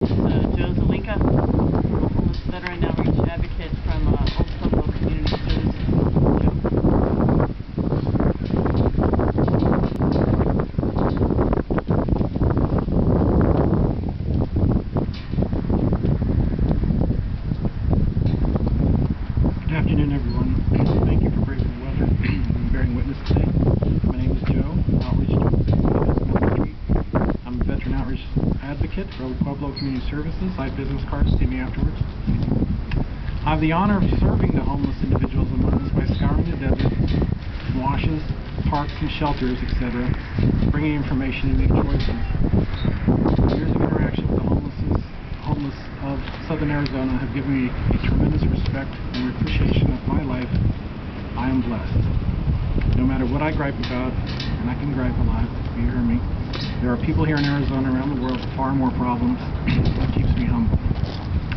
Joe Zelinka, homeless veteran outreach advocate from Old Pueblo Community Services. Joe. Good afternoon, everyone. Thank you for braving the weather and bearing witness today. My name is Joe, outreach Street. I'm a veteran outreach advocate for Old Pueblo Community Services. I have business cards. See me afterwards. I have the honor of serving the homeless individuals among us by scouring the desert, washes, parks and shelters, etc., bringing information and make choices. Years of interaction with the homeless of Southern Arizona have given me a tremendous respect and appreciation of my life. I am blessed. No matter what I gripe about, and I can gripe a lot, you hear me, there are people here in Arizona, around the world, with far more problems. That keeps me humble.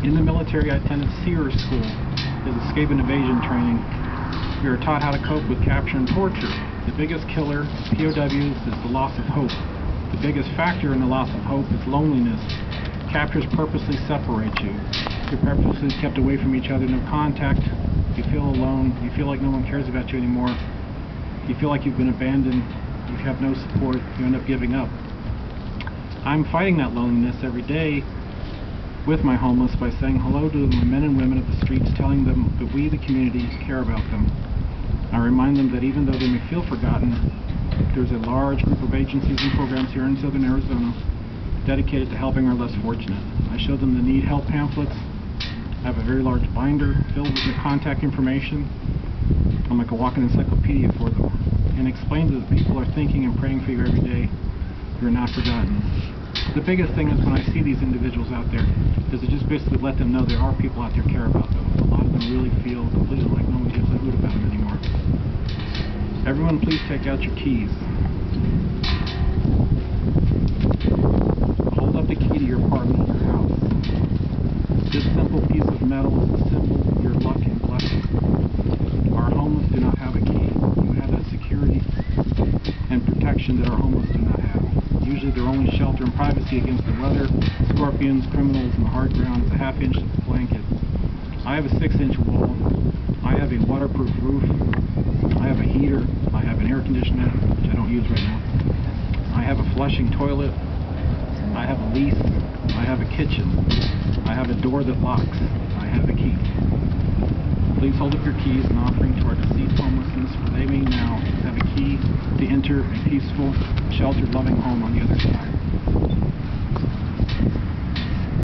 In the military, I attended SEER school, is escape and evasion training. We are taught how to cope with capture and torture. The biggest killer of POWs is the loss of hope. The biggest factor in the loss of hope is loneliness. Captures purposely separate you. You're purposely kept away from each other, no contact. You feel alone. You feel like no one cares about you anymore. You feel like you've been abandoned. You have no support. You end up giving up. I'm fighting that loneliness every day with my homeless by saying hello to the men and women of the streets, telling them that we, the community, care about them. I remind them that even though they may feel forgotten, there's a large group of agencies and programs here in Southern Arizona dedicated to helping our less fortunate. I show them the need help pamphlets. I have a very large binder filled with the contact information. I'm like a walking encyclopedia for them, and explain that people are thinking and praying for you every day. You're not forgotten. The biggest thing is when I see these individuals out there, is to just basically let them know there are people out there who care about them. A lot of them really feel completely like no one gives a hoot about them anymore. Everyone, please take out your keys. Hold up the key to your apartment or your house. This simple piece of metal is a symbol of your luck and blessing. Our homeless do not have a key. You have that security and protection that our homeless do not have. Usually their only shelter and privacy against the weather, scorpions, criminals, and the hard ground is a half-inch blanket. I have a 6-inch wall. I have a waterproof roof. I have a heater. I have an air conditioner, which I don't use right now. I have a flushing toilet. I have a lease. I have a kitchen. I have a door that locks. I have a key. Please hold up your keys in offering to our deceased homelessness, for they may now have a key to enter a peaceful, sheltered, loving home on the other side.